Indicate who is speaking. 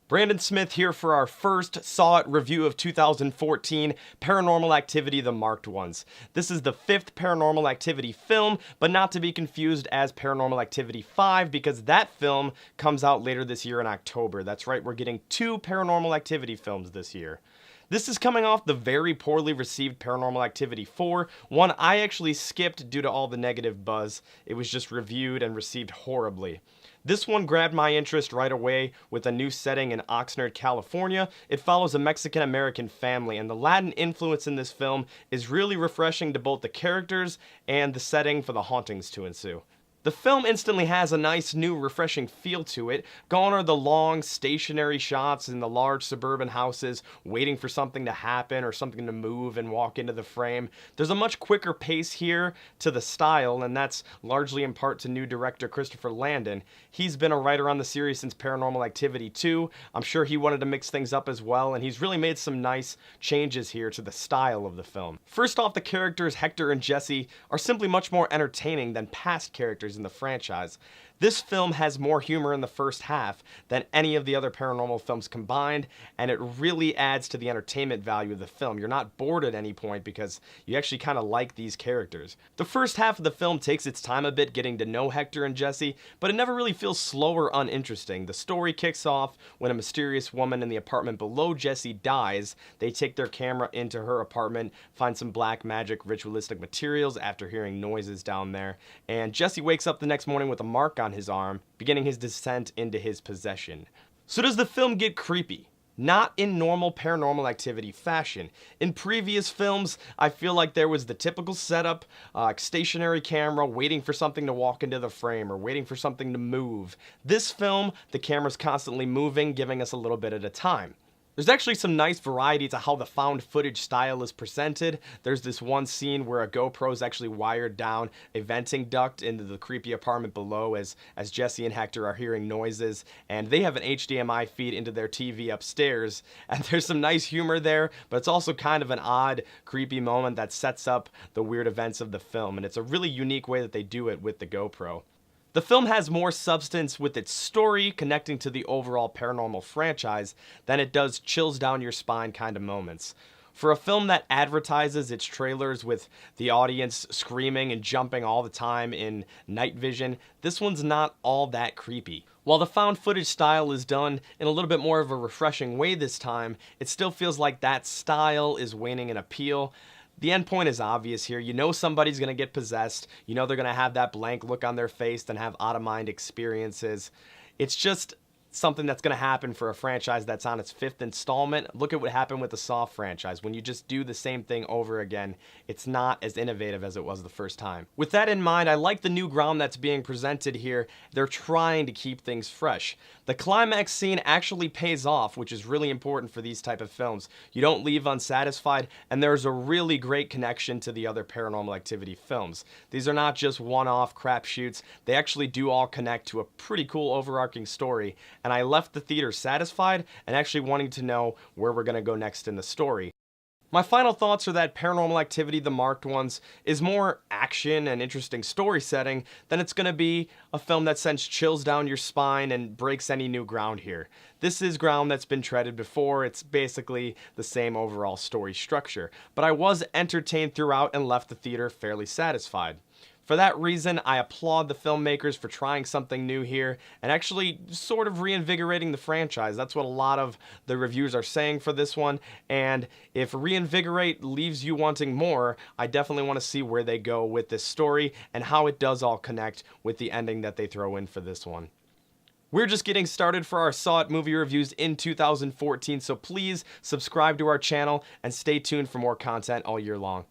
Speaker 1: Brandon Smith here for our first Saw It review of 2014, Paranormal Activity: The Marked Ones. This is the fifth Paranormal Activity film, but not to be confused as Paranormal Activity 5 because that film comes out later this year in October. That's right, we're getting two Paranormal Activity films this year. This is coming off the very poorly received Paranormal Activity 4, one I actually skipped due to all the negative buzz. It was just reviewed and received horribly. This one grabbed my interest right away with a new setting in Oxnard, California. It follows a Mexican-American family, and the Latin influence in this film is really refreshing to both the characters and the setting for the hauntings to ensue. The film instantly has a nice, new, refreshing feel to it. Gone are the long, stationary shots in the large suburban houses, waiting for something to happen or something to move and walk into the frame. There's a much quicker pace here to the style, and that's largely in part to new director Christopher Landon. He's been a writer on the series since Paranormal Activity 2. I'm sure he wanted to mix things up as well, and he's really made some nice changes here to the style of the film. First off, the characters Hector and Jesse are simply much more entertaining than past characters in the franchise. This film has more humor in the first half than any of the other paranormal films combined, and it really adds to the entertainment value of the film. You're not bored at any point because you actually kind of like these characters. The first half of the film takes its time a bit getting to know Hector and Jesse, but it never really feels slow or uninteresting. The story kicks off when a mysterious woman in the apartment below Jesse dies. They take their camera into her apartment, find some black magic ritualistic materials after hearing noises down there, and Jesse wakes up the next morning with a mark on his arm, beginning his descent into his possession. So does the film get creepy? Not in normal Paranormal Activity fashion. In previous films, I feel like there was the typical setup, stationary camera waiting for something to walk into the frame or waiting for something to move. This film, the camera's constantly moving, giving us a little bit at a time. There's actually some nice variety to how the found footage style is presented. There's this one scene where a GoPro is actually wired down a venting duct into the creepy apartment below as Jesse and Hector are hearing noises, and they have an HDMI feed into their TV upstairs, and there's some nice humor there, but it's also kind of an odd, creepy moment that sets up the weird events of the film, and it's a really unique way that they do it with the GoPro. The film has more substance with its story connecting to the overall paranormal franchise than it does chills down your spine kind of moments. For a film that advertises its trailers with the audience screaming and jumping all the time in night vision, this one's not all that creepy. While the found footage style is done in a little bit more of a refreshing way this time, it still feels like that style is waning in appeal. The end point is obvious here. You know somebody's going to get possessed. You know they're going to have that blank look on their face and have out-of-mind experiences. It's just something that's going to happen for a franchise that's on its fifth installment. Look at what happened with the Saw franchise. When you just do the same thing over again, it's not as innovative as it was the first time. With that in mind, I like the new ground that's being presented here. They're trying to keep things fresh. The climax scene actually pays off, which is really important for these type of films. You don't leave unsatisfied, and there's a really great connection to the other Paranormal Activity films. These are not just one-off crapshoots. They actually do all connect to a pretty cool overarching story, and I left the theater satisfied and actually wanting to know where we're going to go next in the story. My final thoughts are that Paranormal Activity: The Marked Ones is more action and interesting story setting than it's going to be a film that sends chills down your spine and breaks any new ground here. This is ground that's been treaded before. It's basically the same overall story structure, but I was entertained throughout and left the theater fairly satisfied. For that reason, I applaud the filmmakers for trying something new here and actually sort of reinvigorating the franchise. That's what a lot of the reviews are saying for this one, and if reinvigorate leaves you wanting more, I definitely want to see where they go with this story and how it does all connect with the ending that they throw in for this one. We're just getting started for our Saw It movie reviews in 2014, so please subscribe to our channel and stay tuned for more content all year long.